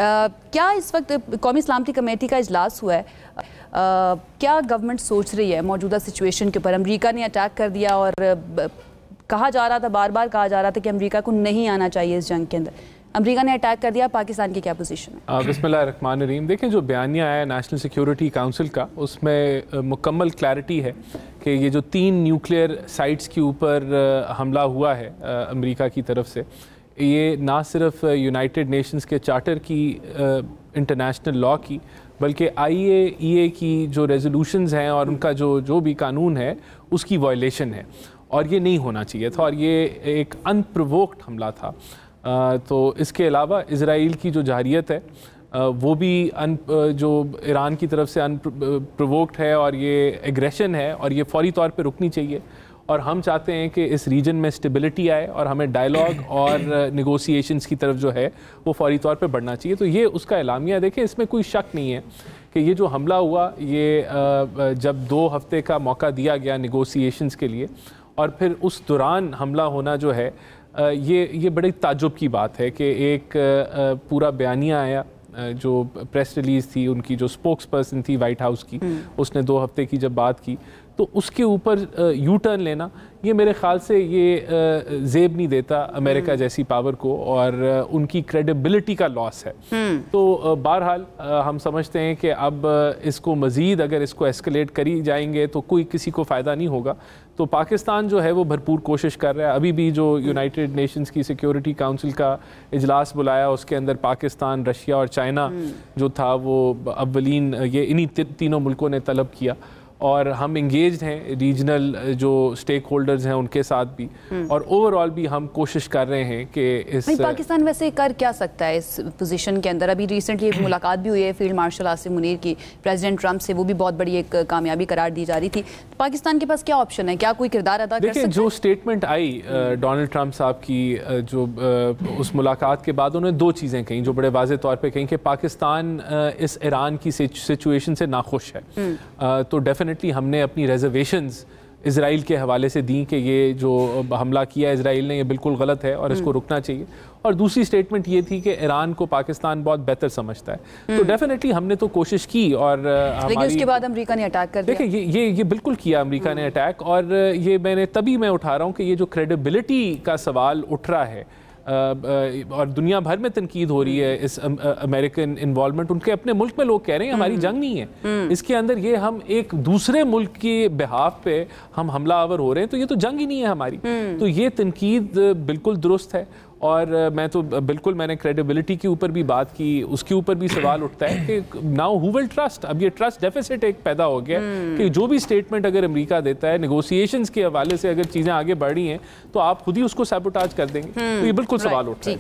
क्या इस वक्त कौमी सलामती कमेटी का इजलास हुआ है, क्या गवर्नमेंट सोच रही है मौजूदा सिचुएशन के ऊपर? अमेरिका ने अटैक कर दिया और कहा जा रहा था, बार बार कहा जा रहा था कि अमेरिका को नहीं आना चाहिए इस जंग के अंदर। अमेरिका ने अटैक कर दिया, पाकिस्तान की क्या पोजीशन है? बिस्मिल्लाहिर्रहमानिर्रहीम। देखें, जो बयानिया आया नेशनल सिक्योरिटी काउंसिल का, उसमें मुकम्मल क्लैरिटी है कि ये जो 3 न्यूक्लियर साइट्स के ऊपर हमला हुआ है अमेरिका की तरफ से, ये ना सिर्फ यूनाइटेड नेशंस के चार्टर की इंटरनेशनल लॉ की, बल्कि IAEA की जो रेजोल्यूशंस हैं और उनका जो भी कानून है उसकी वायलेशन है, और ये नहीं होना चाहिए था, और ये एक अनप्रोवोक्ड हमला था। तो इसके अलावा इज़राइल की जो जारियत है वो भी जो ईरान की तरफ से अनप्रोवोक्ड है, और ये एग्रेशन है, और ये फौरी तौर पे रुकनी चाहिए। और हम चाहते हैं कि इस रीजन में स्टेबिलिटी आए, और हमें डायलॉग और नेगोशिएशंस की तरफ जो है वो फौरी तौर पे बढ़ना चाहिए। तो ये उसका एलामिया। देखें, इसमें कोई शक नहीं है कि ये जो हमला हुआ, ये जब 2 हफ्ते का मौका दिया गया नेगोशिएशंस के लिए, और फिर उस दौरान हमला होना जो है, ये बड़ी ताज्जुब की बात है कि एक पूरा बयानिया आया, जो प्रेस रिलीज़ थी उनकी, जो स्पोक्स पर्सन थी वाइट हाउस की, उसने 2 हफ्ते की जब बात की, तो उसके ऊपर यू टर्न लेना, ये मेरे ख़्याल से ये जेब नहीं देता अमेरिका जैसी पावर को, और उनकी क्रेडिबिलिटी का लॉस है। तो बहरहाल हम समझते हैं कि अब इसको मज़ीद अगर इसको एस्केलेट करी जाएंगे तो कोई किसी को फ़ायदा नहीं होगा। तो पाकिस्तान जो है वो भरपूर कोशिश कर रहा है। अभी भी जो यूनाइटेड नेशंस की सिक्योरिटी काउंसिल का इजलास बुलाया, उसके अंदर पाकिस्तान, रशिया और चाइना जो था वो अव्वलीन ये इन्हीं तीनों मुल्कों ने तलब किया, और हम इंगेज्ड हैं रीजनल जो स्टेक होल्डर्स हैं उनके साथ भी, और ओवरऑल भी हम कोशिश कर रहे हैं कि इस पाकिस्तान वैसे कर क्या सकता है इस पोजीशन के अंदर? अभी रिसेंटली एक मुलाकात भी हुई है फील्ड मार्शल आसिम मुनीर की प्रेसिडेंट ट्रंप से, वो भी बहुत बड़ी एक कामयाबी करार दी जा रही थी। पाकिस्तान के पास क्या ऑप्शन है, क्या कोई किरदार अदा कर सकता है? देखिए, जो स्टेटमेंट आई डोनाल्ड ट्रंप साहब की, जो उस मुलाकात के बाद उन्होंने 2 चीज़ें कहीं जो बड़े वाज़े तौर पर कहीं कि पाकिस्तान इस ईरान की सिचुएशन से नाखुश है। तो डेफिनेटली हमने अपनी रिजर्वेशंस इजराइल के हवाले से दी कि ये जो हमला किया इजराइल ने, ये बिल्कुल गलत है और इसको रुकना चाहिए। और दूसरी स्टेटमेंट ये थी कि ईरान को पाकिस्तान बहुत बेहतर समझता है। तो डेफिनेटली हमने तो कोशिश की, और लेकिन उसके बाद अमेरिका ने अटैक कर दिया। देखिए, ये बिल्कुल किया अमेरिका ने अटैक, और ये मैंने तभी मैं उठा रहा हूँ कि ये जो क्रेडिबिलिटी का सवाल उठ रहा है, और दुनिया भर में तनकीद हो रही है इस अमेरिकन इन्वॉल्वमेंट, उनके अपने मुल्क में लोग कह रहे हैं हमारी जंग नहीं है इसके अंदर, ये हम एक दूसरे मुल्क के बिहाफ पे हम हमलावर हो रहे हैं, तो ये तो जंग ही नहीं है हमारी। तो ये तनकीद बिल्कुल दुरुस्त है, और मैं तो बिल्कुल, मैंने क्रेडिबिलिटी के ऊपर भी बात की, उसके ऊपर भी सवाल उठता है कि नाउ हु विल ट्रस्ट। अब ये ट्रस्ट डेफिसिट एक पैदा हो गया कि जो भी स्टेटमेंट अगर अमेरिका देता है नेगोशिएशंस के हवाले से, अगर चीज़ें आगे बढ़ रही हैं तो आप खुद ही उसको सैबोटाज कर देंगे। तो ये बिल्कुल सवाल उठता है।